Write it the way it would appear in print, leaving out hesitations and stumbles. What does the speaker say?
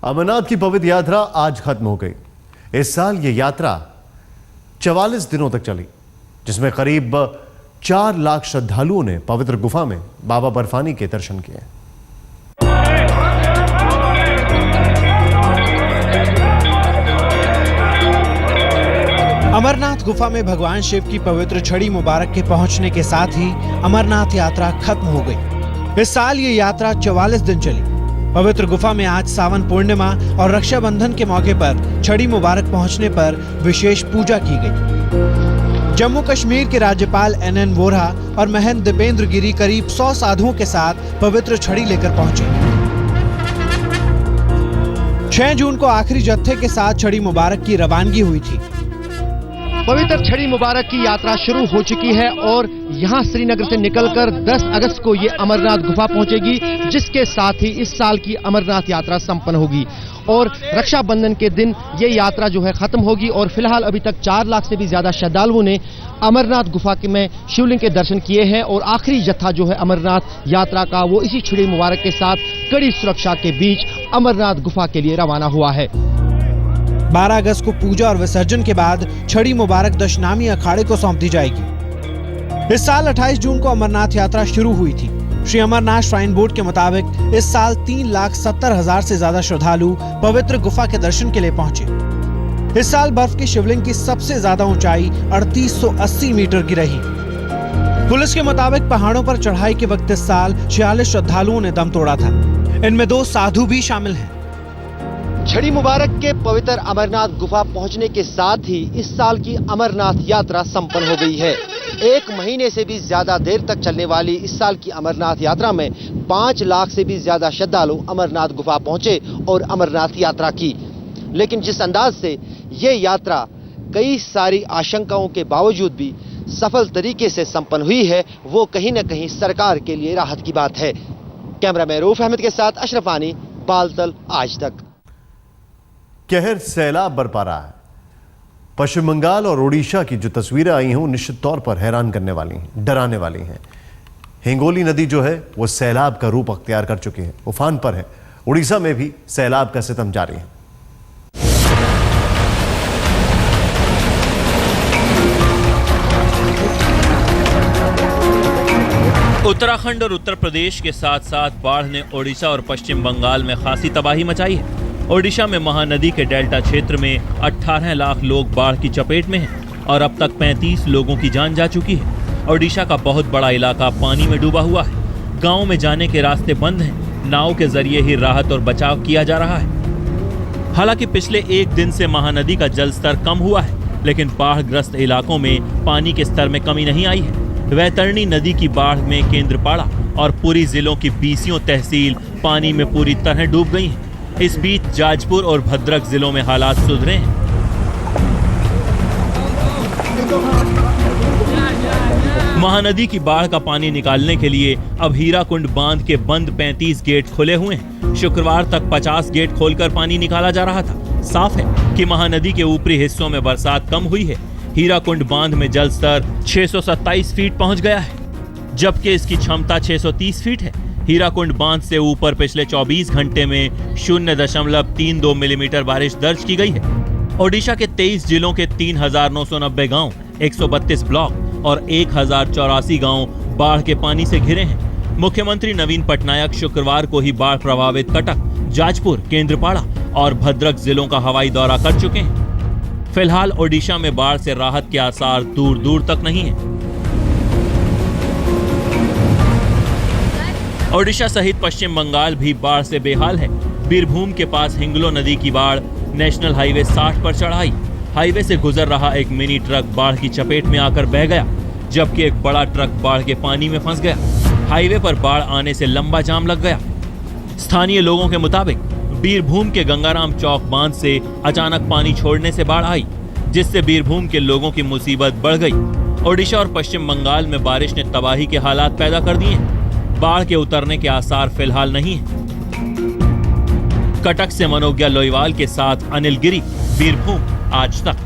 अमरनाथ की पवित्र यात्रा आज खत्म हो गई। इस साल ये यात्रा 44 दिनों तक चली, जिसमें करीब 4 लाख श्रद्धालुओं ने पवित्र गुफा में बाबा बर्फानी के दर्शन किए। अमरनाथ गुफा में भगवान शिव की पवित्र छड़ी मुबारक के पहुंचने के साथ ही अमरनाथ यात्रा खत्म हो गई। इस साल ये यात्रा 44 दिन चली। पवित्र गुफा में आज सावन पूर्णिमा और रक्षाबंधन के मौके पर छड़ी मुबारक पहुंचने पर विशेष पूजा की गई। जम्मू कश्मीर के राज्यपाल NN वोरा और महंत दीपेंद्र गिरी करीब 100 साधुओं के साथ पवित्र छड़ी लेकर पहुंचे। 6 जून को आखिरी जत्थे के साथ छड़ी मुबारक की रवानगी हुई थी। पवित्र छड़ी मुबारक की यात्रा शुरू हो चुकी है और यहाँ श्रीनगर से निकलकर 10 अगस्त को ये अमरनाथ गुफा पहुंचेगी, जिसके साथ ही इस साल की अमरनाथ यात्रा संपन्न होगी और रक्षाबंधन के दिन ये यात्रा जो है खत्म होगी। और फिलहाल अभी तक 4 लाख से भी ज्यादा श्रद्धालुओं ने अमरनाथ गुफा में शिवलिंग के दर्शन किए हैं और आखिरी जत्था जो है अमरनाथ यात्रा का वो इसी छड़ी मुबारक के साथ कड़ी सुरक्षा के बीच अमरनाथ गुफा के लिए रवाना हुआ है। 12 अगस्त को पूजा और विसर्जन के बाद छड़ी मुबारक दशनामी अखाड़े को सौंप दी जाएगी। इस साल 28 जून को अमरनाथ यात्रा शुरू हुई थी। श्री अमरनाथ श्राइन बोर्ड के मुताबिक इस साल 3,70,000 से ज्यादा श्रद्धालु पवित्र गुफा के दर्शन के लिए पहुंचे। इस साल बर्फ की शिवलिंग की सबसे ज्यादा ऊंचाई 3880 मीटर की रही। पुलिस के मुताबिक पहाड़ों पर चढ़ाई के वक्त इस साल 46 श्रद्धालुओं ने दम तोड़ा था। इनमें 2 साधु भी शामिल हैं। छड़ी मुबारक के पवित्र अमरनाथ गुफा पहुंचने के साथ ही इस साल की अमरनाथ यात्रा संपन्न हो गई है। 1 महीने से भी ज्यादा देर तक चलने वाली इस साल की अमरनाथ यात्रा में 5 लाख से भी ज्यादा श्रद्धालु अमरनाथ गुफा पहुंचे और अमरनाथ यात्रा की। लेकिन जिस अंदाज से ये यात्रा कई सारी आशंकाओं के बावजूद भी सफल तरीके से संपन्न हुई है, वो कहीं न कहीं सरकार के लिए राहत की बात है। कैमरामैन रऊफ अहमद के साथ अशरफ आनी, बालतल, आज तक। कहर सैलाब बरपा रहा है। पश्चिम बंगाल और ओडिशा की जो तस्वीरें आई हैं वो निश्चित तौर पर हैरान करने वाली हैं, डराने वाली हैं। हिंगोली नदी जो है वो सैलाब का रूप अख्तियार कर चुकी है, उफान पर है। उड़ीसा में भी सैलाब का सितम जारी है। उत्तराखंड और उत्तर प्रदेश के साथ साथ बाढ़ ने ओडिशा और पश्चिम बंगाल में खासी तबाही मचाई है। ओडिशा में महानदी के डेल्टा क्षेत्र में 18 लाख लोग बाढ़ की चपेट में हैं और अब तक 35 लोगों की जान जा चुकी है। ओडिशा का बहुत बड़ा इलाका पानी में डूबा हुआ है। गांव में जाने के रास्ते बंद हैं। नाव के जरिए ही राहत और बचाव किया जा रहा है। हालांकि पिछले 1 दिन से महानदी का जल स्तर कम हुआ है, लेकिन बाढ़ग्रस्त इलाकों में पानी के स्तर में कमी नहीं आई है। वैतरणी नदी की बाढ़ में केंद्रपाड़ा और पुरी जिलों की 20 तहसील पानी में पूरी तरह डूब गई हैं। इस बीच जाजपुर और भद्रक जिलों में हालात सुधरे हैं। महानदी की बाढ़ का पानी निकालने के लिए अब हीराकुंड बांध के बंद 35 गेट खुले हुए हैं। शुक्रवार तक 50 गेट खोलकर पानी निकाला जा रहा था। साफ है कि महानदी के ऊपरी हिस्सों में बरसात कम हुई है। हीराकुंड बांध में जल स्तर 627 फीट पहुंच गया है, जबकि इसकी क्षमता 630 फीट है। हीराकुंड बांध से ऊपर पिछले 24 घंटे में 0.32 मिलीमीटर बारिश दर्ज की गई है। ओडिशा के 23 जिलों के 3,990 गांव, 132 ब्लॉक और 1,084 गांव बाढ़ के पानी से घिरे हैं। मुख्यमंत्री नवीन पटनायक शुक्रवार को ही बाढ़ प्रभावित कटक, जाजपुर, केंद्रपाड़ा और भद्रक जिलों का हवाई दौरा कर चुके हैं। फिलहाल ओडिशा में बाढ़ से राहत के आसार दूर दूर तक नहीं है। ओडिशा सहित पश्चिम बंगाल भी बाढ़ से बेहाल है। बीरभूम के पास हिंगलो नदी की बाढ़, नेशनल हाईवे 60 पर चढ़ाई। हाईवे से गुजर रहा एक मिनी ट्रक बाढ़ की चपेट में आकर बह गया, जबकि एक बड़ा ट्रक बाढ़ के पानी में फंस गया। हाईवे पर बाढ़ आने से लंबा जाम लग गया। स्थानीय लोगों के मुताबिक बीरभूम के गंगाराम चौक बांध से अचानक पानी छोड़ने से बाढ़ आई, जिससे बीरभूम के लोगों की मुसीबत बढ़ गई। ओडिशा और पश्चिम बंगाल में बारिश ने तबाही के हालात पैदा कर दिए हैं। बाढ़ के उतरने के आसार फिलहाल नहीं है। कटक से मनोज्ञा लोईवाल के साथ अनिल गिरी, बीरभूम, आज तक।